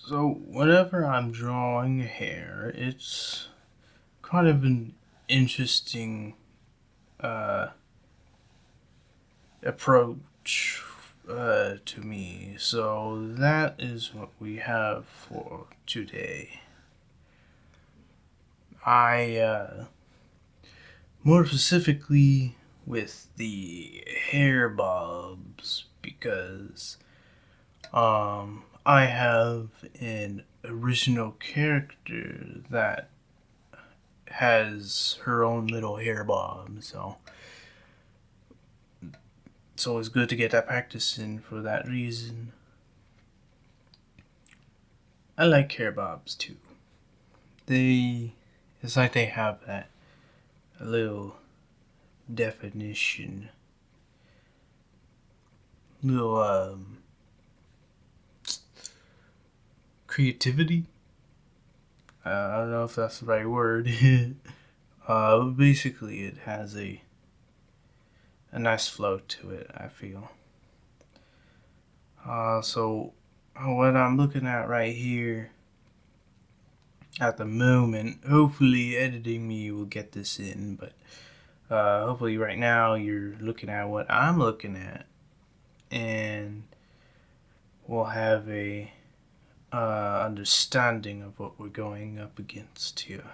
So whenever I'm drawing hair, it's kind of an interesting uh, approach to me. So that is what we have for today. I more specifically with the hair bobs because I have an original character that has her own little hair bob, so it's always good to get that practice in for that reason. I like hair bobs too. It's like they have that little definition, little creativity. I don't know if that's the right word. Basically, it has a nice flow to it, I feel. So what I'm looking at right here at the moment, hopefully editing me will get this in, but hopefully right now you're looking at what I'm looking at, and we'll have a understanding of what we're going up against here.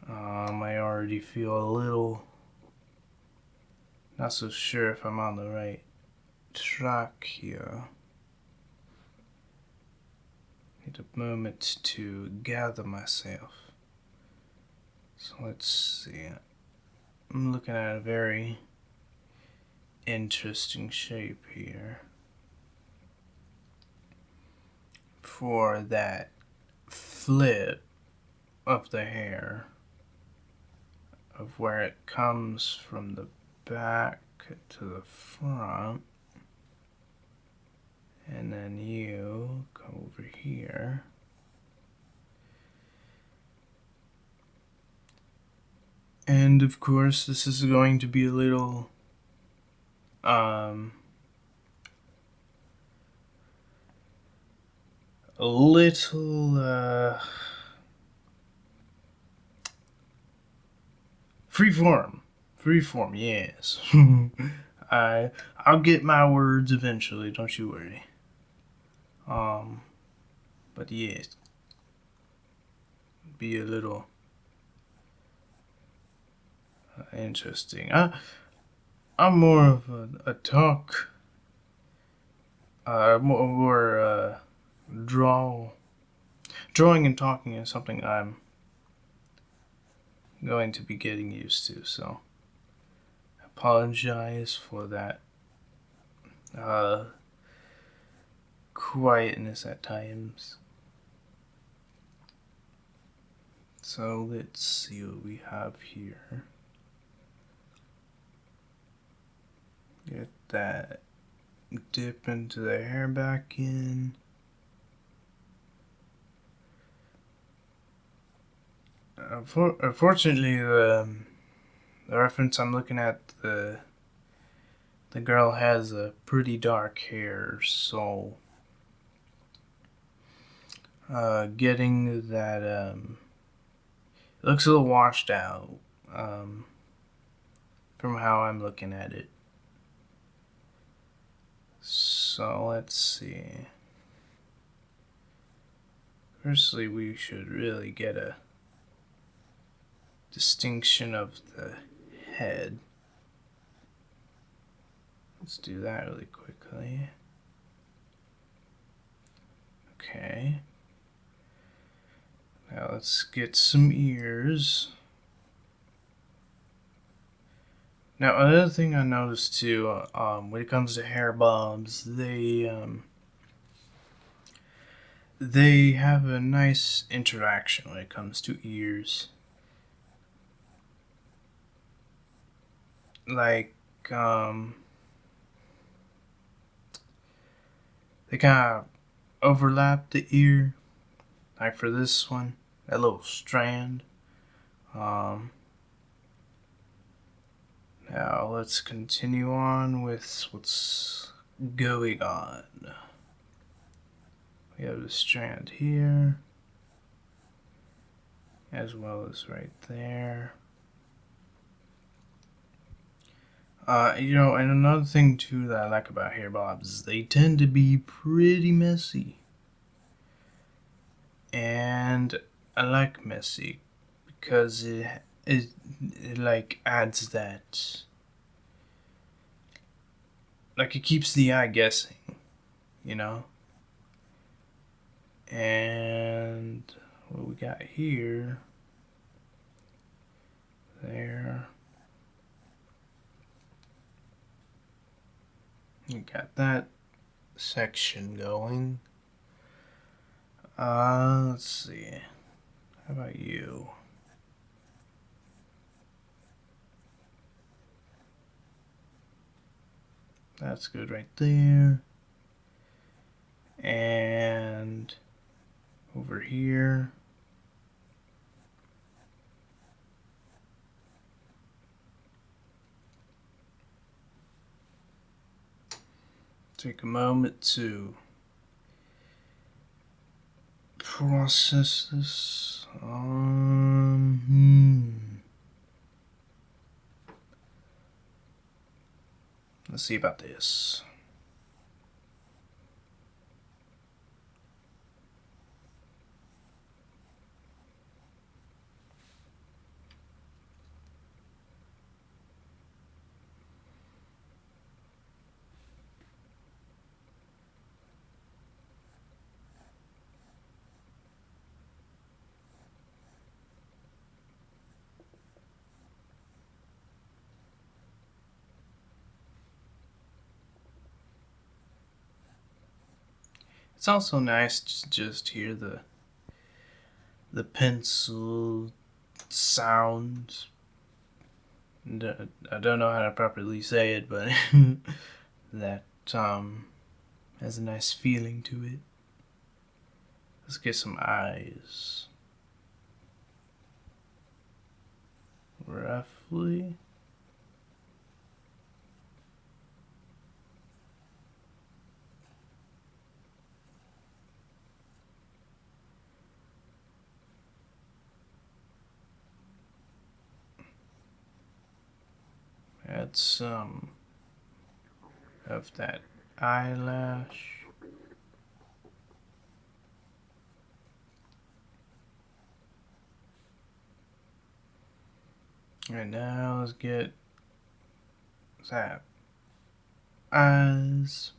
I already feel a little not so sure if I'm on the right track here. Need a moment to gather myself. So let's see. I'm looking at a very interesting shape here for that flip of the hair, of where it comes from the back to the front, and then you come over here. And of course, this is going to be a little a little freeform, yes. I'll get my words eventually, don't you worry. But yes, be a little interesting. I'm more of a talk, more drawing and talking is something I'm going to be getting used to. So, I apologize for that quietness at times. So let's see what we have here. Get that dip into the hair back in. Unfortunately, the reference I'm looking at, the girl has a pretty dark hair, so getting that it looks a little washed out from how I'm looking at it. So let's see. Firstly, we should really get a distinction of the head. Let's do that really quickly. Okay. Now let's get some ears. Now another thing I noticed too, when it comes to hair bobs, they have a nice interaction when it comes to ears. Like, they kind of overlap the ear. Like for this one, that little strand. Now let's continue on with what's going on. We have the strand here, as well as right there. And another thing too that I like about hair bobs is they tend to be pretty messy. And I like messy because it like adds that, like, it keeps the eye guessing, you know? And what we got here, there. You got that section going. Let's see. How about you? That's good right there. And over here. Take a moment to process this. Let's see about this. It's also nice to just hear the pencil sound. I don't know how to properly say it, but that has a nice feeling to it. Let's get some eyes. Roughly. Add some of that eyelash. Alright, now let's get that eyes.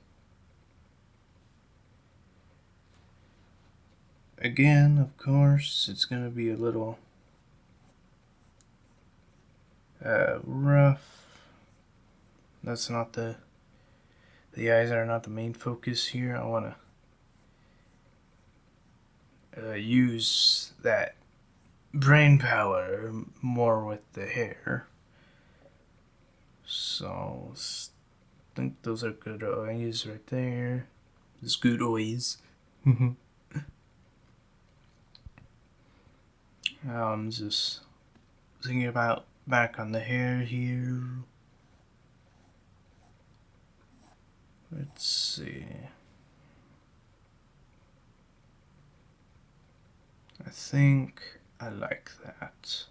Again, of course, it's gonna be a little rough. That's not the eyes are not the main focus here. I want to use that brain power more with the hair. So I think those are good eyes right there. Just good eyes. I'm just thinking about back on the hair here. Let's see. I think I like that.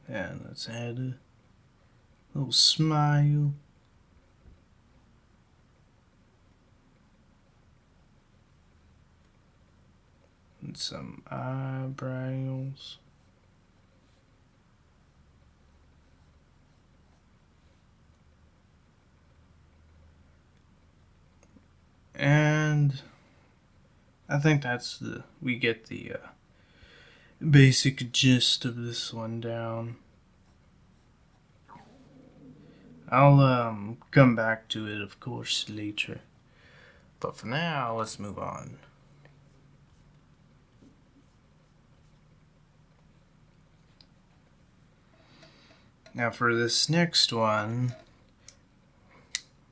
And let's add a little smile. And some eyebrows. And I think we get the basic gist of this one down. I'll come back to it, of course, later. But for now, let's move on. Now for this next one,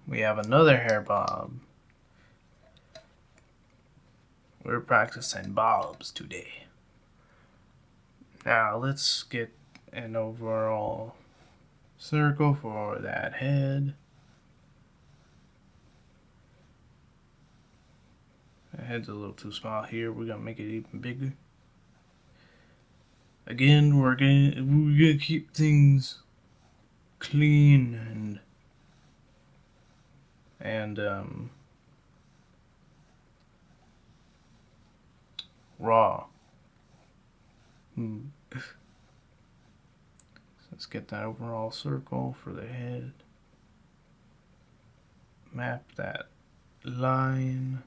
We have another hair bob. We're practicing bobs today. Now let's get an overall circle for that head. That head's a little too small here. We're gonna make it even bigger. Again, we're gonna keep things clean and raw. Let's get that overall circle for the head. Map that line.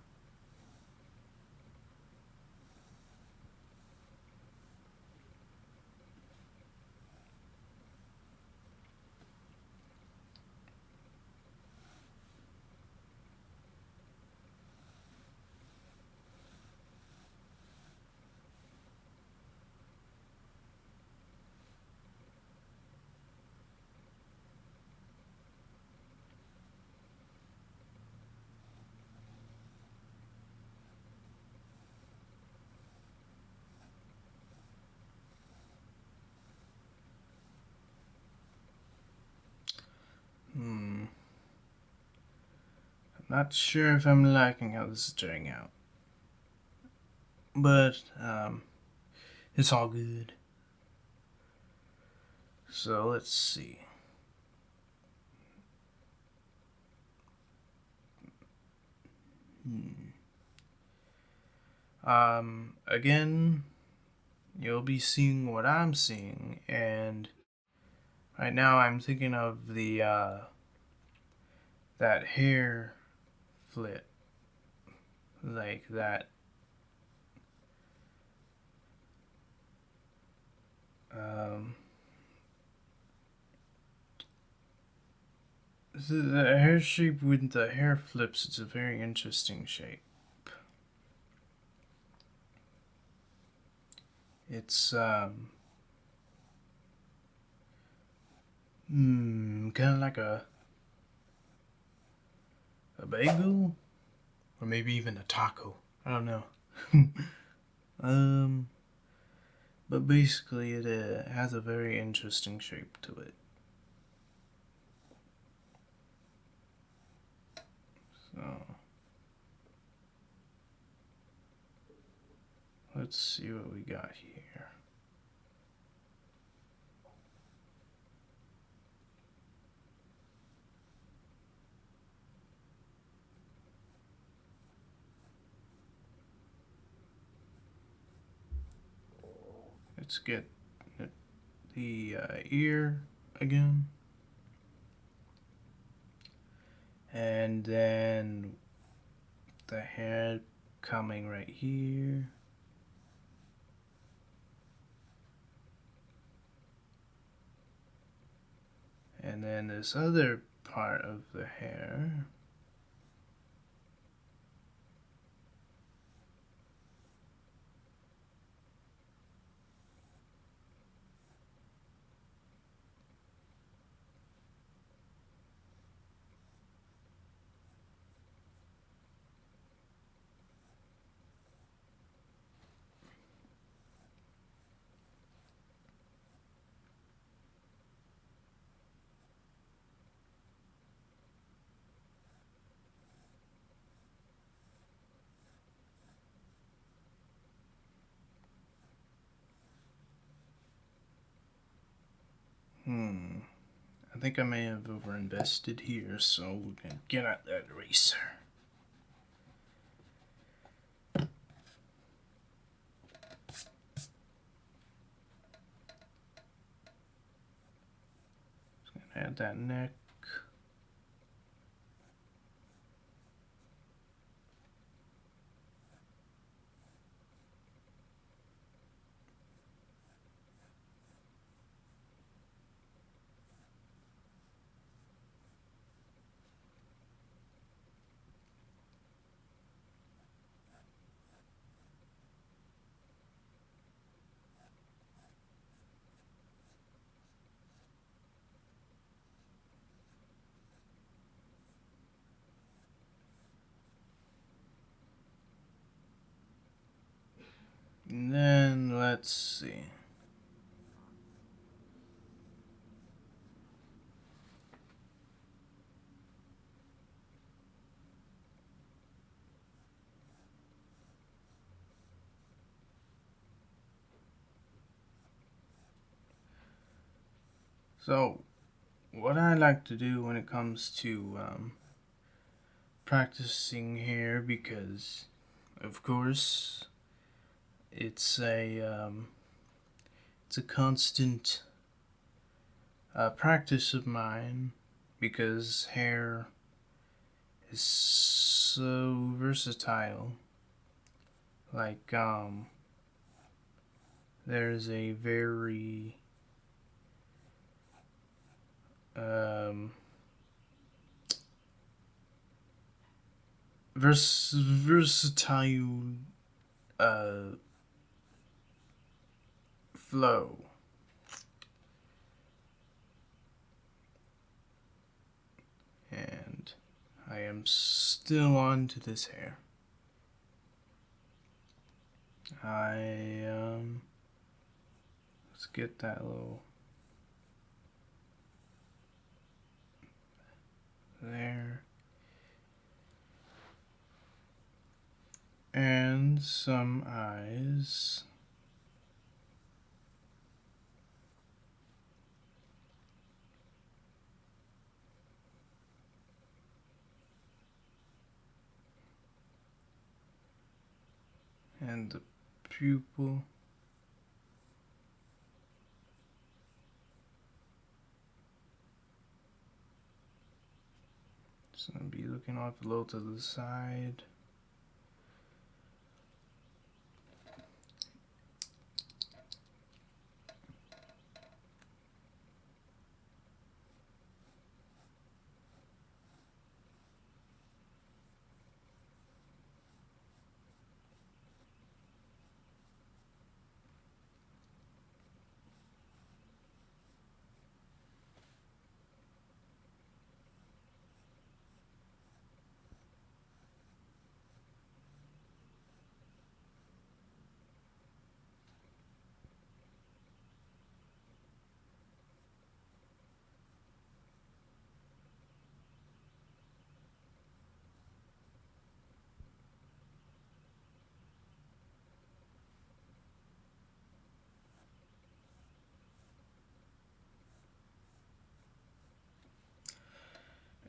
I'm not sure if I'm liking how this is turning out. But, it's all good. So, let's see. Again, you'll be seeing what I'm seeing, and right now I'm thinking of the, that hair flip. Like that, the hair shape with the hair flips, it's a very interesting shape. It's, kind of like a bagel? Or maybe even a taco. I don't know. But basically it has a very interesting shape to it. So, let's see what we got here. Let's get the ear again. And then the head coming right here. And then this other part of the hair. I think I may have overinvested here, so we're gonna get out that eraser. Just gonna add that neck. And then let's see. So, what I like to do when it comes to practicing here, because of course it's a constant practice of mine, because hair is so versatile. Like there's a very um, versatile uh, flow. And I am still on to this hair. Let's get that little there. And some eyes. And the pupil. Just gonna be looking off a little to the side.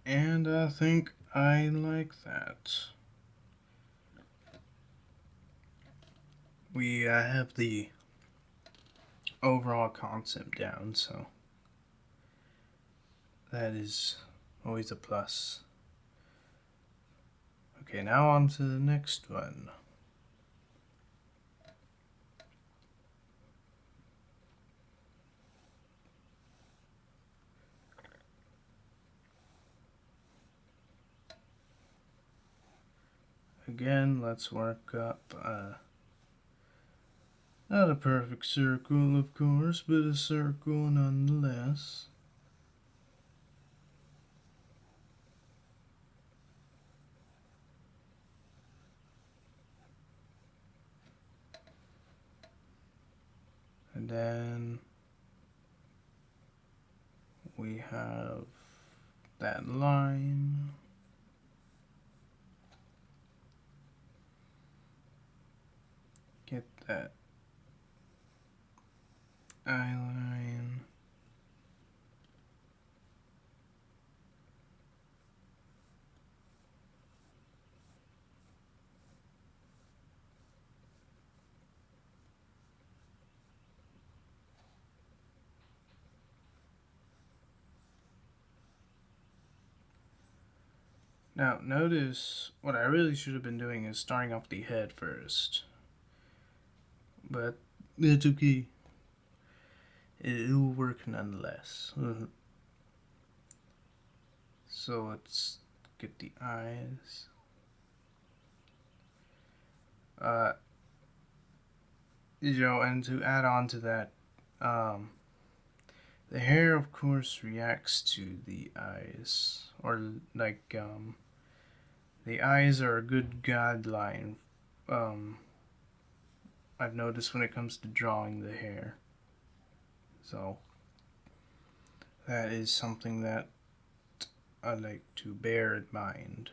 And I think I like that. We have the overall concept down, so that is always a plus. Okay, now on to the next one. Again, let's work up not a perfect circle, of course, but a circle nonetheless. And then we have that line. Get that eye line. Now, notice what I really should have been doing is starting off the head first. But it's okay. It'll work nonetheless. So let's get the eyes. And to add on to that, the hair, of course, reacts to the eyes, or like the eyes are a good guideline I've noticed when it comes to drawing the hair. So that is something that I like to bear in mind.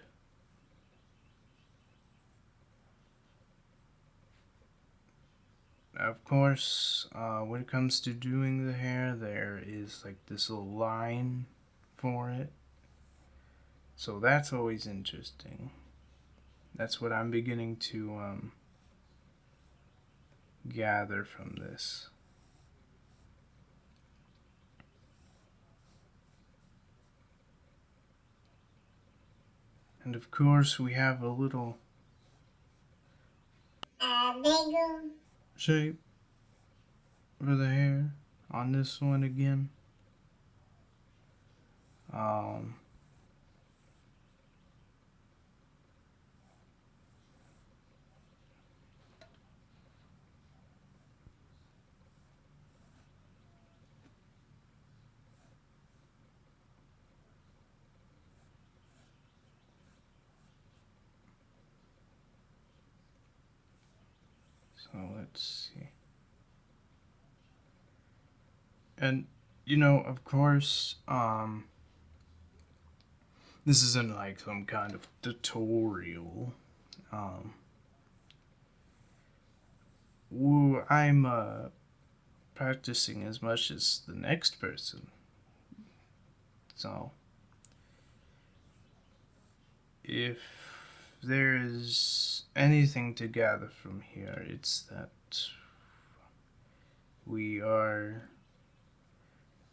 Of course, when it comes to doing the hair, there is like this little line for it. So that's always interesting. That's what I'm beginning to gather from this. And of course, we have a little bagel shape for the hair on this one again. Um, so let's see. And of course, this isn't like some kind of tutorial. I'm practicing as much as the next person. So, if there is anything to gather from here, it's that we are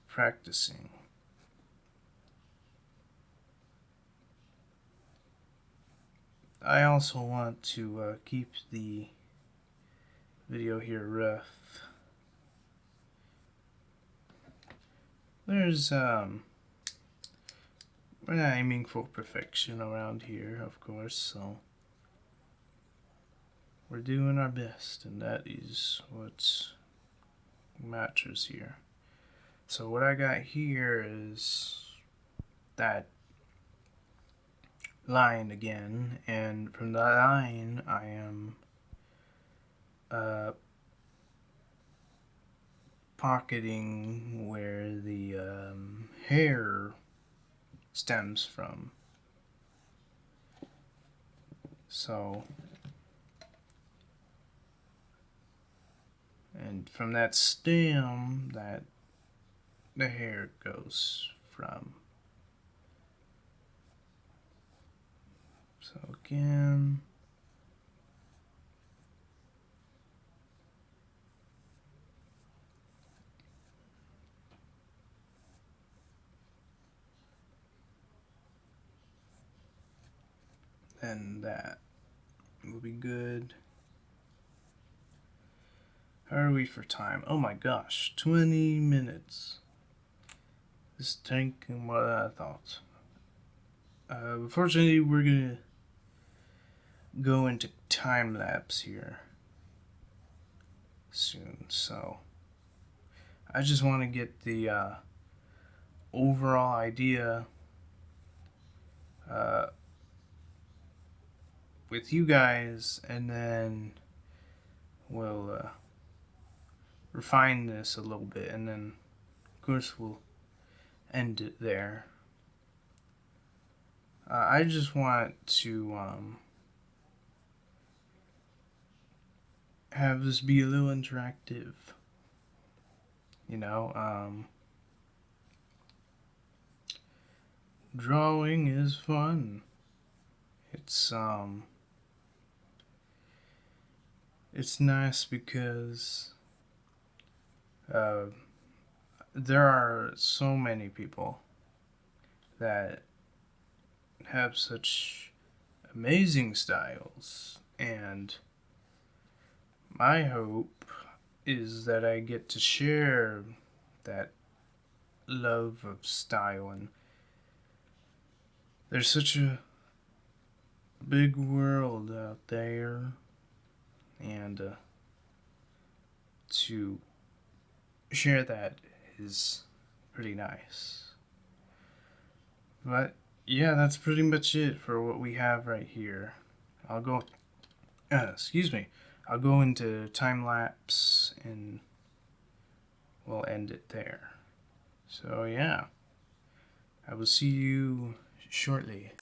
practicing. I also want to keep the video here rough. There's we're not aiming for perfection around here, of course, so we're doing our best, and that is what matters here. So what I got here is that line again, and from that line I am pocketing where the hair stems from. So, and from that stem that the hair goes from. So again, and that will be good. How are we for time? Oh my gosh, 20 minutes. This is taking more than I thought. Unfortunately, we're gonna go into time lapse here soon, so I just want to get the overall idea with you guys, and then we'll refine this a little bit, and then of course we'll end it there. I just want to have this be a little interactive, drawing is fun. It's nice because there are so many people that have such amazing styles, and my hope is that I get to share that love of style. And there's such a big world out there, and to share that is pretty nice. But yeah, that's pretty much it for what we have right here. Excuse me, I'll go into time lapse and we'll end it there. So yeah, I will see you shortly.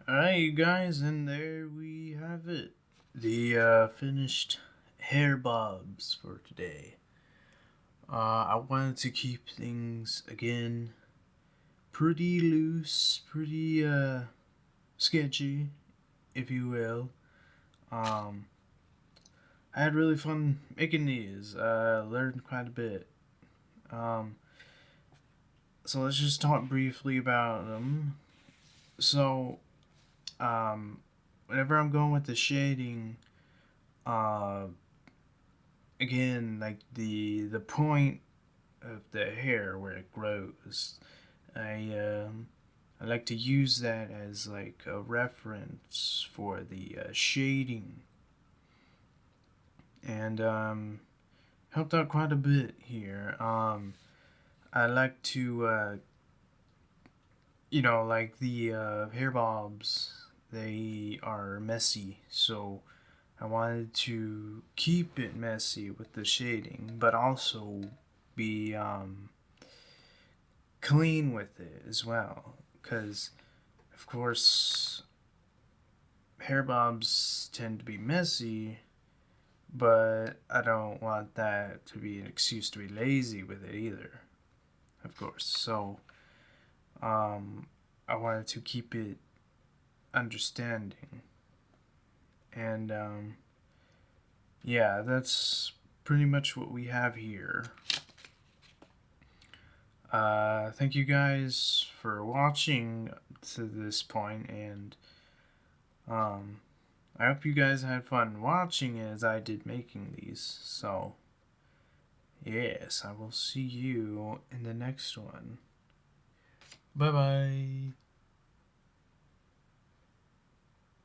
Alright, you guys, and there we have it. The finished hair bobs for today. I wanted to keep things, again, pretty loose, pretty sketchy, if you will. I had really fun making these. Learned quite a bit. So let's just talk briefly about them. So, whenever I'm going with the shading, again, like the point of the hair where it grows, I like to use that as like a reference for the shading, and helped out quite a bit here. I like to like the hair bobs, they are messy, so I wanted to keep it messy with the shading, but also be clean with it as well, because of course hair bobs tend to be messy, but I don't want that to be an excuse to be lazy with it either, of course. So I wanted to keep it understanding, and yeah, that's pretty much what we have here. Thank you guys for watching to this point, and I hope you guys had fun watching as I did making these. So Yes, I will see you in the next one. Bye bye.